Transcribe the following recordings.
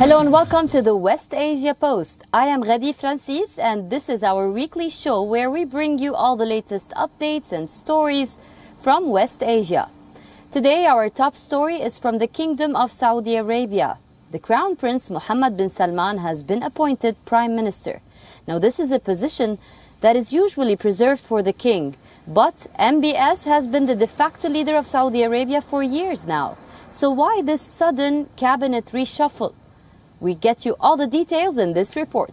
Hello and welcome to the West Asia Post. I am Ghadi Francis and this is our weekly show where we bring you all the latest updates and stories from West Asia. Today our top story is from the Kingdom of Saudi Arabia. The Crown Prince Mohammed bin Salman has been appointed Prime Minister. Now this is a position that is usually preserved for the king, but MBS has been the de facto leader of Saudi Arabia for years now. So why this sudden cabinet reshuffle? We get you all the details in this report.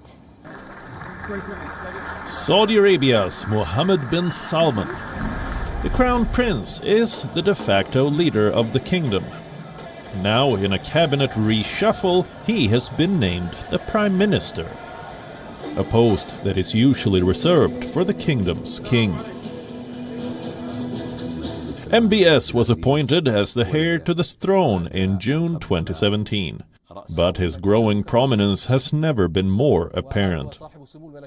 Saudi Arabia's Mohammed bin Salman. The Crown Prince is the de facto leader of the kingdom. Now, in a cabinet reshuffle, he has been named the Prime Minister, a post that is usually reserved for the kingdom's king. MBS was appointed as the heir to the throne in June 2017. But his growing prominence has never been more apparent.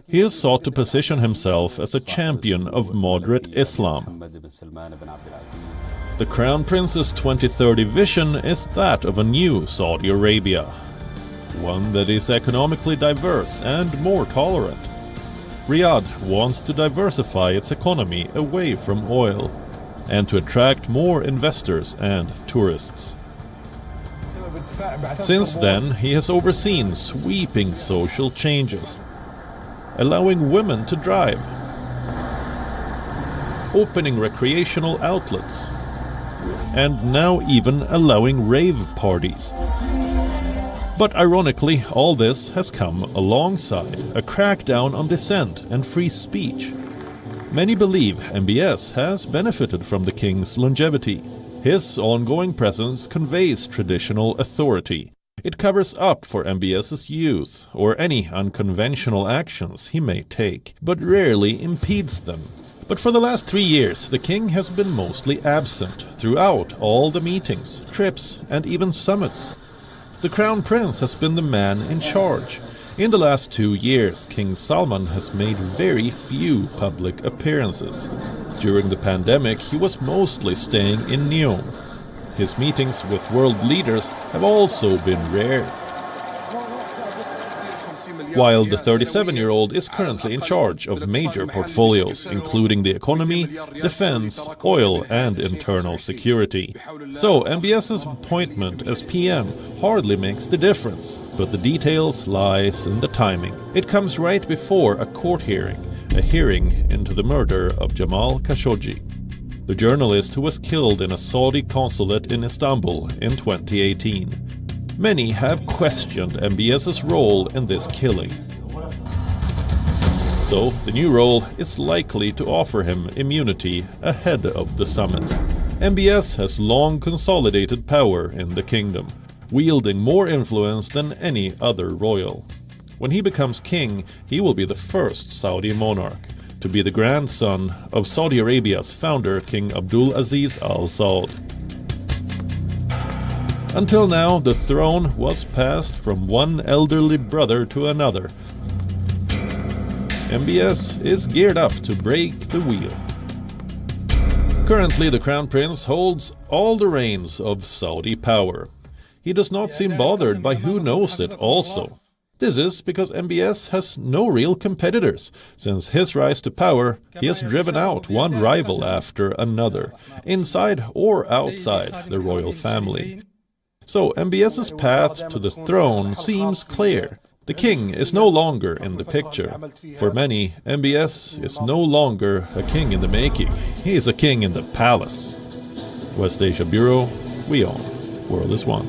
He has sought to position himself as a champion of moderate Islam. The Crown Prince's 2030 vision is that of a new Saudi Arabia, one that is economically diverse and more tolerant. Riyadh wants to diversify its economy away from oil and to attract more investors and tourists. Since then, he has overseen sweeping social changes, allowing women to drive, opening recreational outlets, and now even allowing rave parties. But ironically, all this has come alongside a crackdown on dissent and free speech. Many believe MBS has benefited from the king's longevity. His ongoing presence conveys traditional authority. It covers up for MBS's youth or any unconventional actions he may take, but rarely impedes them. But for the last 3 years, the king has been mostly absent throughout all the meetings, trips, and even summits. The Crown Prince has been the man in charge. In the last 2 years, King Salman has made very few public appearances. During the pandemic, he was mostly staying in Neom. His meetings with world leaders have also been rare. While the 37-year-old is currently in charge of major portfolios, including the economy, defense, oil, and internal security. So MBS's appointment as PM hardly makes the difference, but the details lies in the timing. It comes right before a court hearing, a hearing into the murder of Jamal Khashoggi, the journalist who was killed in a Saudi consulate in Istanbul in 2018. Many have questioned MBS's role in this killing. So the new role is likely to offer him immunity ahead of the summit. MBS has long consolidated power in the kingdom, wielding more influence than any other royal. When he becomes king, he will be the first Saudi monarch to be the grandson of Saudi Arabia's founder, King Abdul Aziz Al Saud. Until now, the throne was passed from one elderly brother to another. MBS is geared up to break the wheel. Currently, the Crown Prince holds all the reins of Saudi power. He does not seem bothered by who knows it also. This is because MBS has no real competitors. Since his rise to power, he has driven out one rival after another, inside or outside the royal family. So MBS's path to the throne seems clear. The king is no longer in the picture. For many, MBS is no longer a king in the making. He is a king in the palace. West Asia Bureau, WION. World is One.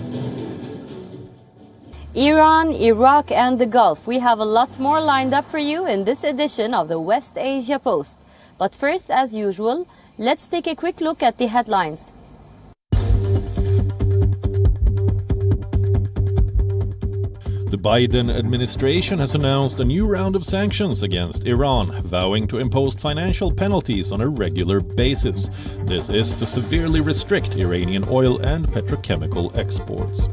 Iran, Iraq and the Gulf. We have a lot more lined up for you in this edition of the West Asia Post. But first, as usual, let's take a quick look at the headlines. The Biden administration has announced a new round of sanctions against Iran, vowing to impose financial penalties on a regular basis. This is to severely restrict Iranian oil and petrochemical exports.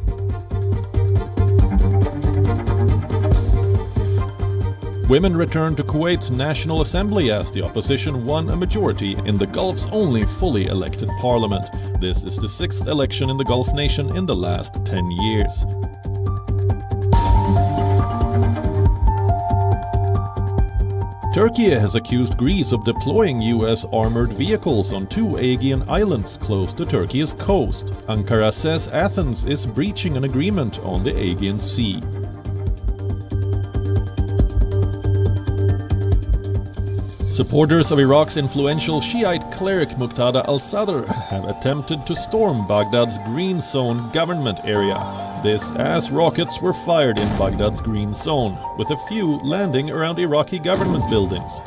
Women returned to Kuwait's National Assembly as the opposition won a majority in the Gulf's only fully elected parliament. This is the 6th election in the Gulf nation in the last 10 years. Turkey has accused Greece of deploying US armored vehicles on two Aegean islands close to Turkey's coast. Ankara says Athens is breaching an agreement on the Aegean Sea. Supporters of Iraq's influential Shiite cleric Muqtada al-Sadr have attempted to storm Baghdad's Green Zone government area. This as rockets were fired in Baghdad's Green Zone, with a few landing around Iraqi government buildings.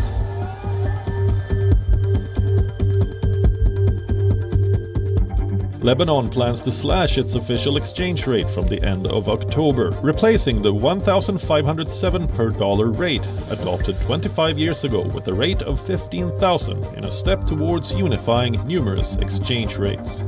Lebanon plans to slash its official exchange rate from the end of October, replacing the 1,507 per dollar rate, adopted 25 years ago with a rate of 15,000 in a step towards unifying numerous exchange rates.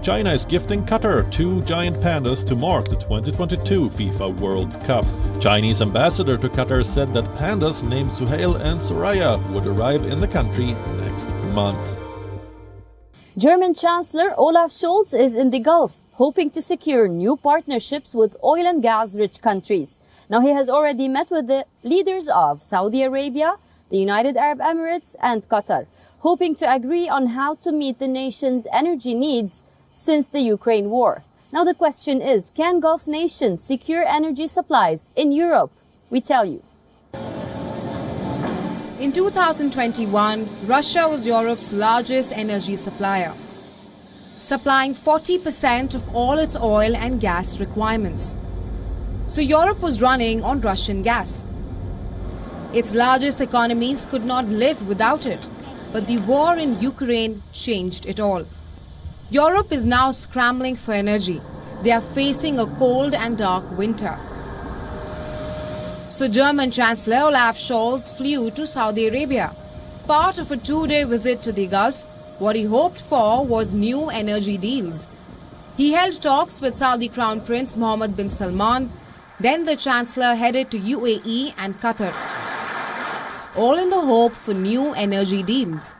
China is gifting Qatar two giant pandas to mark the 2022 FIFA World Cup. Chinese ambassador to Qatar said that pandas named Suhail and Soraya would arrive in the country next month. German Chancellor Olaf Scholz is in the Gulf, hoping to secure new partnerships with oil and gas-rich countries. Now, he has already met with the leaders of Saudi Arabia, the United Arab Emirates and Qatar, hoping to agree on how to meet the nation's energy needs since the Ukraine war. Now the question is, can Gulf nations secure energy supplies in Europe? We tell you. In 2021, Russia was Europe's largest energy supplier, supplying 40% of all its oil and gas requirements. So Europe was running on Russian gas. Its largest economies could not live without it, but the war in Ukraine changed it all. Europe is now scrambling for energy. They are facing a cold and dark winter. So German Chancellor Olaf Scholz flew to Saudi Arabia. Part of a two-day visit to the Gulf, what he hoped for was new energy deals. He held talks with Saudi Crown Prince Mohammed bin Salman. Then the Chancellor headed to UAE and Qatar, all in the hope for new energy deals.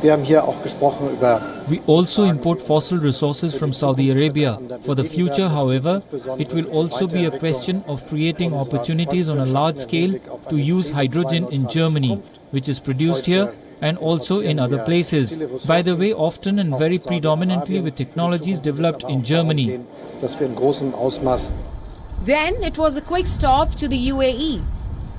We also import fossil resources from Saudi Arabia. For the future, however, it will also be a question of creating opportunities on a large scale to use hydrogen in Germany, which is produced here and also in other places. By the way, often and very predominantly with technologies developed in Germany. Then it was a quick stop to the UAE.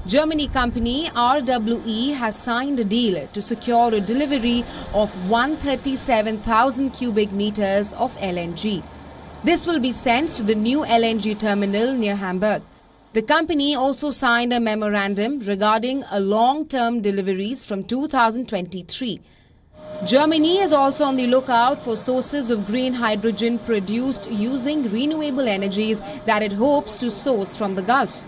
Germany company RWE has signed a deal to secure a delivery of 137,000 cubic meters of LNG. This will be sent to the new LNG terminal near Hamburg. The company also signed a memorandum regarding a long-term deliveries from 2023. Germany is also on the lookout for sources of green hydrogen produced using renewable energies that it hopes to source from the Gulf.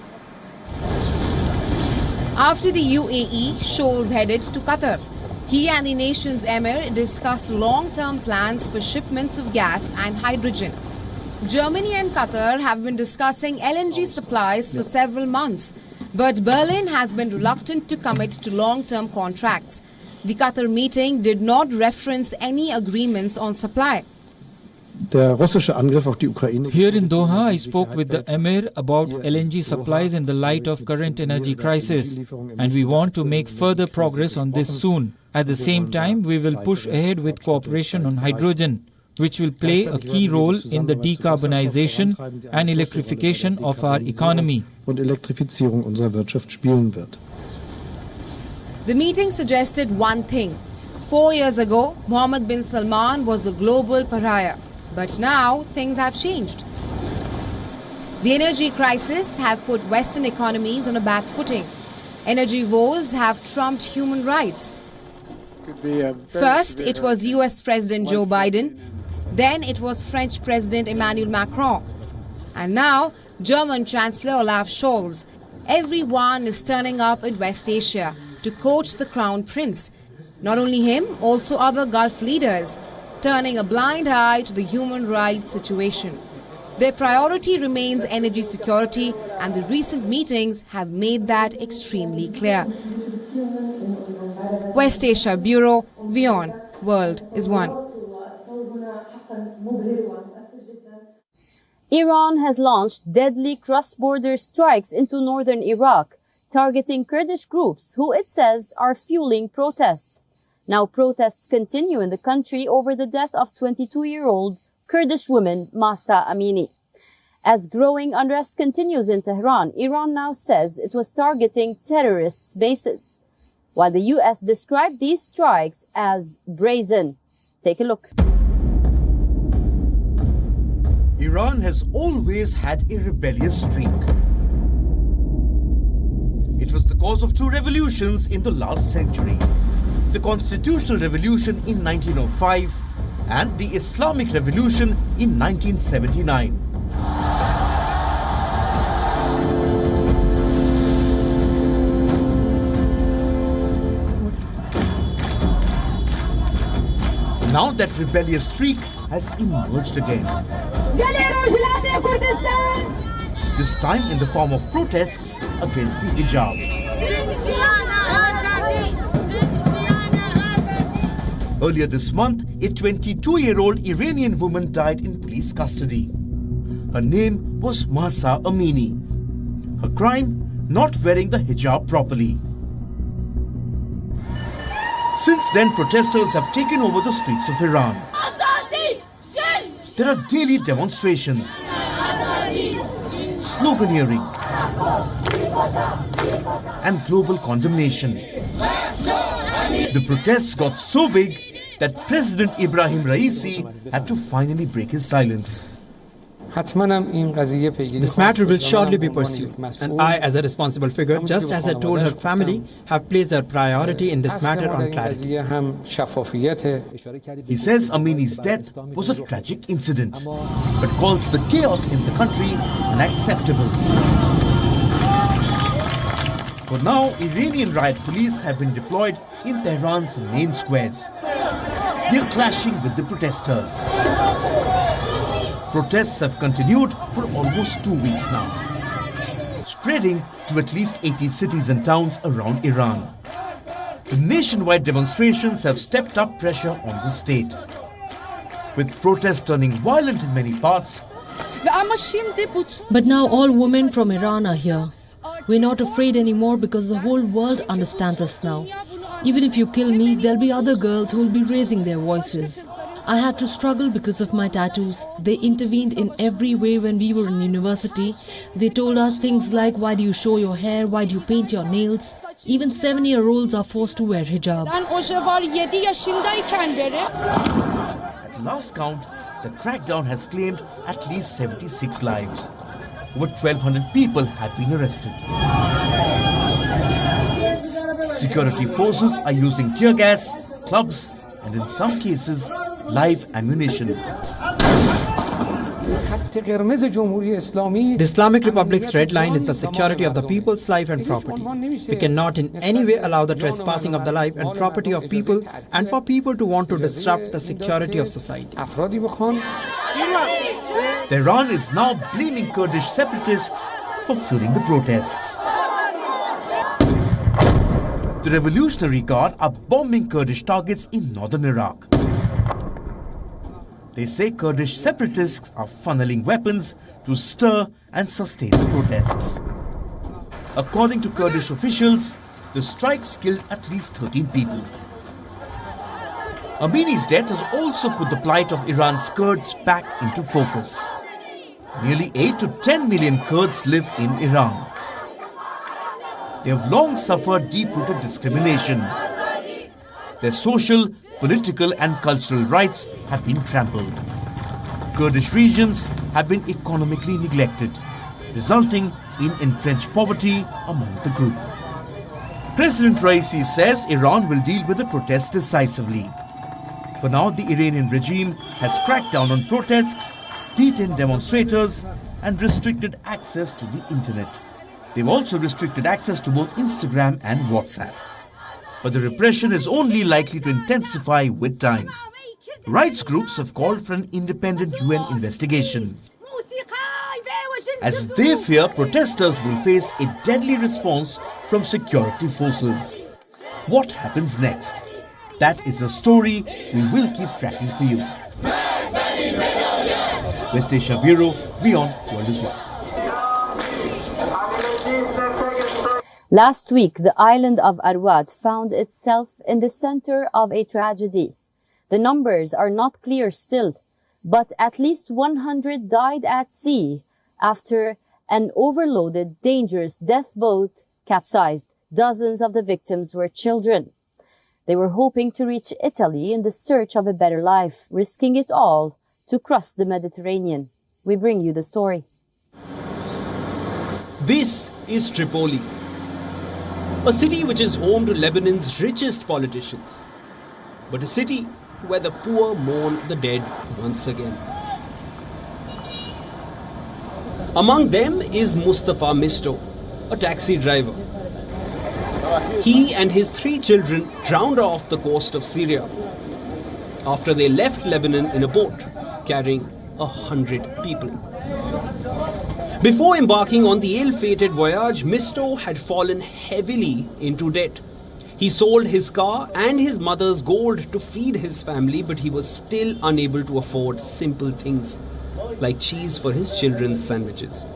After the UAE, Scholz headed to Qatar. He and the nation's emir discussed long-term plans for shipments of gas and hydrogen. Germany and Qatar have been discussing LNG supplies for several months, but Berlin has been reluctant to commit to long-term contracts. The Qatar meeting did not reference any agreements on supply. Here in Doha, I spoke with the Emir about LNG supplies in the light of current energy crisis, and we want to make further progress on this soon. At the same time, we will push ahead with cooperation on hydrogen, which will play a key role in the decarbonization and electrification of our economy. The meeting suggested one thing. 4 years ago, Mohammed bin Salman was a global pariah. But now, things have changed. The energy crisis have put Western economies on a back footing. Energy wars have trumped human rights. First, it was US President Joe Biden. Then it was French President Emmanuel Macron. And now, German Chancellor Olaf Scholz. Everyone is turning up in West Asia to coach the Crown Prince. Not only him, also other Gulf leaders, turning a blind eye to the human rights situation. Their priority remains energy security, and the recent meetings have made that extremely clear. West Asia Bureau, WION World is One. Iran has launched deadly cross-border strikes into northern Iraq, targeting Kurdish groups who it says are fueling protests. Now protests continue in the country over the death of 22-year-old Kurdish woman Mahsa Amini. As growing unrest continues in Tehran, Iran now says it was targeting terrorists' bases, while the US described these strikes as brazen. Take a look. Iran has always had a rebellious streak. It was the cause of two revolutions in the last century. The Constitutional Revolution in 1905 and the Islamic Revolution in 1979. Now that rebellious streak has emerged again. This time in the form of protests against the hijab. Earlier this month, a 22-year-old Iranian woman died in police custody. Her name was Mahsa Amini. Her crime, not wearing the hijab properly. Since then, protesters have taken over the streets of Iran. There are daily demonstrations, sloganeering, and global condemnation. The protests got so big that President Ibrahim Raisi had to finally break his silence. This matter will surely be pursued, and I, as a responsible figure, just as I told her family, have placed our priority in this matter on clarity. He says Amini's death was a tragic incident, but calls the chaos in the country unacceptable. For now, Iranian riot police have been deployed in Tehran's main squares. They are clashing with the protesters. Protests have continued for almost 2 weeks now, spreading to at least 80 cities and towns around Iran. The nationwide demonstrations have stepped up pressure on the state, with protests turning violent in many parts. But now all women from Iran are here. We're not afraid anymore because the whole world understands us now. Even if you kill me, there'll be other girls who will be raising their voices. I had to struggle because of my tattoos. They intervened in every way when we were in university. They told us things like, why do you show your hair? Why do you paint your nails? Even 7-year-olds are forced to wear hijab. At last count, the crackdown has claimed at least 76 lives. Over 1,200 people have been arrested. Security forces are using tear gas, clubs, and in some cases, live ammunition. The Islamic Republic's red line is the security of the people's life and property. We cannot in any way allow the trespassing of the life and property of people and for people to want to disrupt the security of society. Tehran is now blaming Kurdish separatists for fueling the protests. The Revolutionary Guard are bombing Kurdish targets in northern Iraq. They say Kurdish separatists are funneling weapons to stir and sustain the protests. According to Kurdish officials, the strikes killed at least 13 people. Amini's death has also put the plight of Iran's Kurds back into focus. Nearly 8 to 10 million Kurds live in Iran. They have long suffered deep-rooted discrimination. Their social, political and cultural rights have been trampled. Kurdish regions have been economically neglected, resulting in entrenched poverty among the group. President Raisi says Iran will deal with the protests decisively. For now, the Iranian regime has cracked down on protests, detained demonstrators and restricted access to the internet. They've also restricted access to both Instagram and WhatsApp. But the repression is only likely to intensify with time. Rights groups have called for an independent UN investigation, as they fear protesters will face a deadly response from security forces. What happens next? That is a story we will keep tracking for you. West Asia Bureau, WION World is One. Last week, the island of Arwat found itself in the center of a tragedy. The numbers are not clear still, but at least 100 died at sea after an overloaded, dangerous death boat capsized. Dozens of the victims were children. They were hoping to reach Italy in the search of a better life, risking it all to cross the Mediterranean. We bring you the story. This is Tripoli, a city which is home to Lebanon's richest politicians, but a city where the poor mourn the dead once again. Among them is Mustafa Misto, a taxi driver. He and his 3 children drowned off the coast of Syria after they left Lebanon in a boat carrying 100 people. Before embarking on the ill-fated voyage, Misto had fallen heavily into debt. He sold his car and his mother's gold to feed his family, but he was still unable to afford simple things like cheese for his children's sandwiches.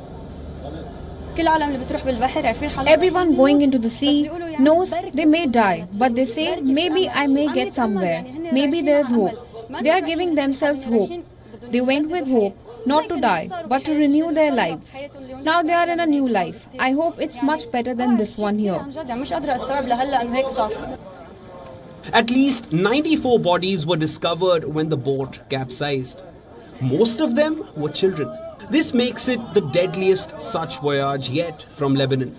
Everyone going into the sea knows they may die, but they say, maybe I may get somewhere. Maybe there's hope. They are giving themselves hope. They went with hope, not to die, but to renew their lives. Now they are in a new life. I hope it's much better than this one here. At least 94 bodies were discovered when the boat capsized. Most of them were children. This makes it the deadliest such voyage yet from Lebanon.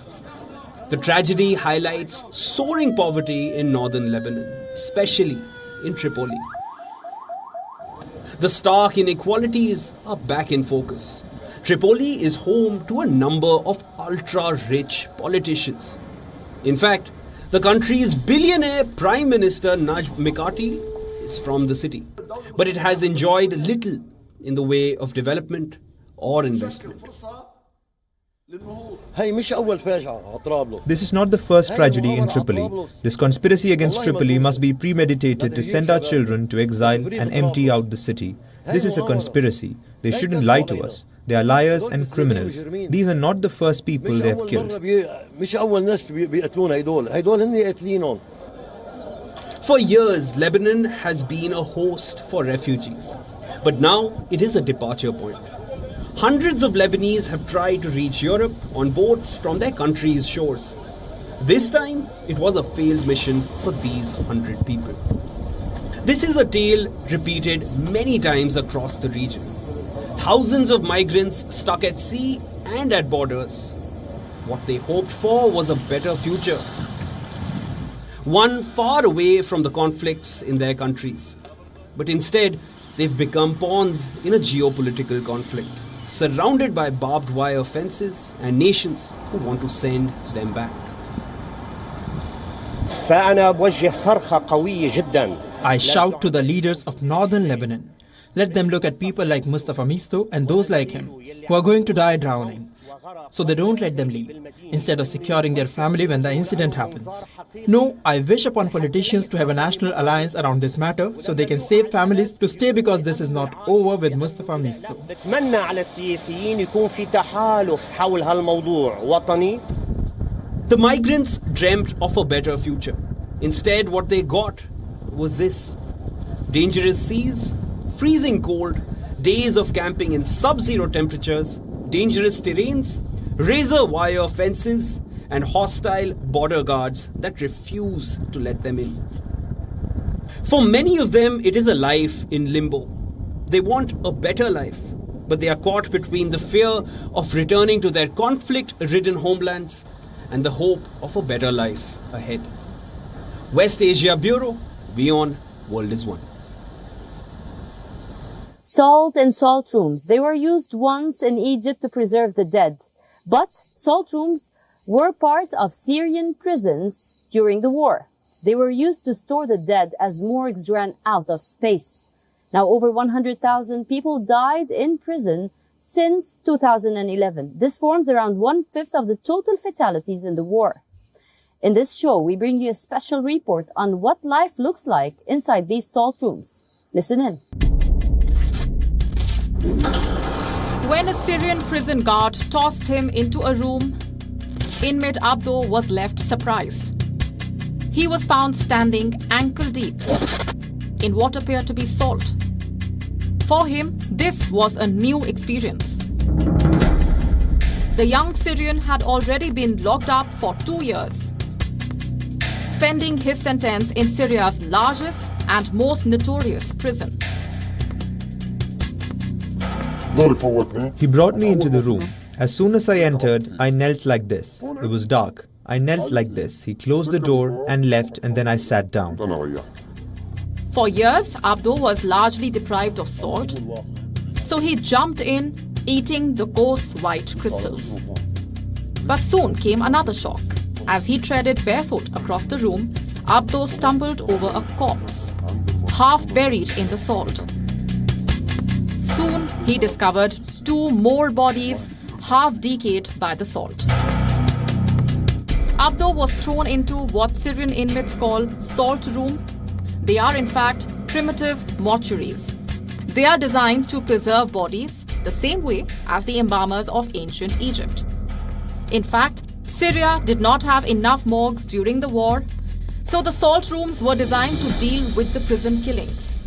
The tragedy highlights soaring poverty in northern Lebanon, especially in Tripoli. The stark inequalities are back in focus. Tripoli is home to a number of ultra-rich politicians. In fact, the country's billionaire Prime Minister Najm Mikati is from the city. But it has enjoyed little in the way of development or investment. This is not the first tragedy in Tripoli. This conspiracy against Tripoli must be premeditated to send our children to exile and empty out the city. This is a conspiracy. They shouldn't lie to us. They are liars and criminals. These are not the first people they have killed. For years, Lebanon has been a host for refugees. But now it is a departure point. Hundreds of Lebanese have tried to reach Europe on boats from their country's shores. This time, it was a failed mission for these 100 people. This is a tale repeated many times across the region. Thousands of migrants stuck at sea and at borders. What they hoped for was a better future. One far away from the conflicts in their countries. But instead, they've become pawns in a geopolitical conflict, surrounded by barbed wire fences and nations who want to send them back. I shout to the leaders of northern Lebanon. Let them look at people like Mustafa Misto and those like him who are going to die drowning. So they don't let them leave, instead of securing their family when the incident happens. No, I wish upon politicians to have a national alliance around this matter so they can save families to stay, because this is not over with Mustafa Misto. The migrants dreamt of a better future. Instead, what they got was this: dangerous seas, freezing cold, days of camping in sub-zero temperatures, dangerous terrains, razor wire fences, and hostile border guards that refuse to let them in. For many of them, it is a life in limbo. They want a better life, but they are caught between the fear of returning to their conflict-ridden homelands and the hope of a better life ahead. West Asia Bureau, WION World is One. Salt and salt rooms. They were used once in Egypt to preserve the dead. But salt rooms were part of Syrian prisons during the war. They were used to store the dead as morgues ran out of space. Now over 100,000 people died in prison since 2011. This forms around 1/5 of the total fatalities in the war. In this show, we bring you a special report on what life looks like inside these salt rooms. Listen in. When a Syrian prison guard tossed him into a room, inmate Abdo was left surprised. He was found standing ankle deep in what appeared to be salt. For him, this was a new experience. The young Syrian had already been locked up for 2 years, spending his sentence in Syria's largest and most notorious prison. He brought me into the room. As soon as I entered, I knelt like this. It was dark. I knelt like this. He closed the door and left, and then I sat down. For years, Abdo was largely deprived of salt, so he jumped in, eating the coarse white crystals. But soon came another shock. As he treaded barefoot across the room, Abdo stumbled over a corpse, half buried in the salt. Soon, he discovered 2 more bodies, half decayed by the salt. Abdo was thrown into what Syrian inmates call salt room. They are in fact primitive mortuaries. They are designed to preserve bodies the same way as the embalmers of ancient Egypt. In fact, Syria did not have enough morgues during the war, so the salt rooms were designed to deal with the prison killings.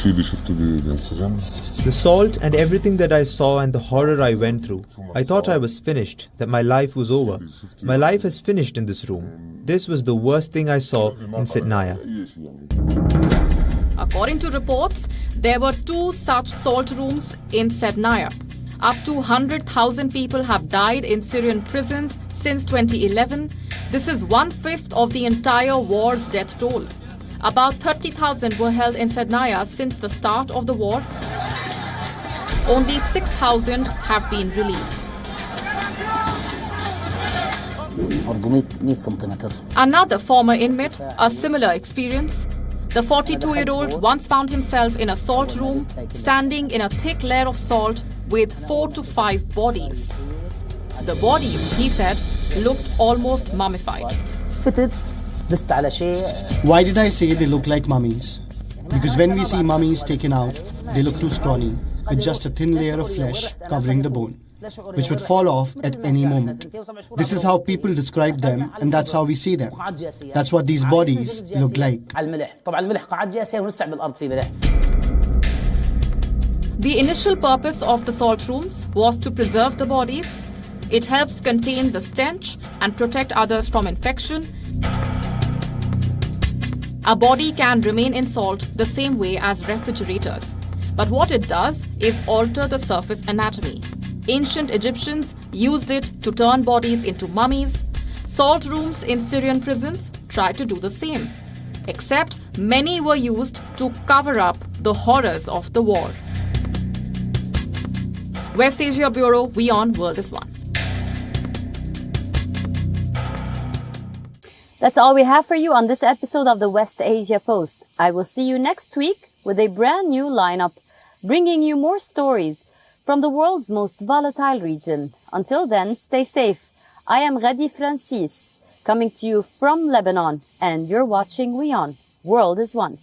The salt and everything that I saw and the horror I went through, I thought I was finished, that my life was over. My life is finished in this room. This was the worst thing I saw in Sitnaya. According to reports, there were 2 such salt rooms in Sednaya. Up to 100,000 people have died in Syrian prisons since 2011. This is 1/5 of the entire war's death toll. About 30,000 were held in Sednaya since the start of the war. Only 6,000 have been released. Another former inmate, a similar experience. The 42-year-old once found himself in a salt room, standing in a thick layer of salt with 4 to 5 bodies. The bodies, he said, looked almost mummified. Why did I say they look like mummies? Because when we see mummies taken out, they look too scrawny, with just a thin layer of flesh covering the bone, which would fall off at any moment. This is how people describe them, and that's how we see them. That's what these bodies look like. The initial purpose of the salt rooms was to preserve the bodies. It helps contain the stench and protect others from infection. A body can remain in salt the same way as refrigerators. But what it does is alter the surface anatomy. Ancient Egyptians used it to turn bodies into mummies. Salt rooms in Syrian prisons tried to do the same. Except many were used to cover up the horrors of the war. West Asia Bureau, WION World is One. That's all we have for you on this episode of the West Asia Post. I will see you next week with a brand new lineup, bringing you more stories from the world's most volatile region. Until then, stay safe. I am Ghadi Francis, coming to you from Lebanon, and you're watching WION World is One.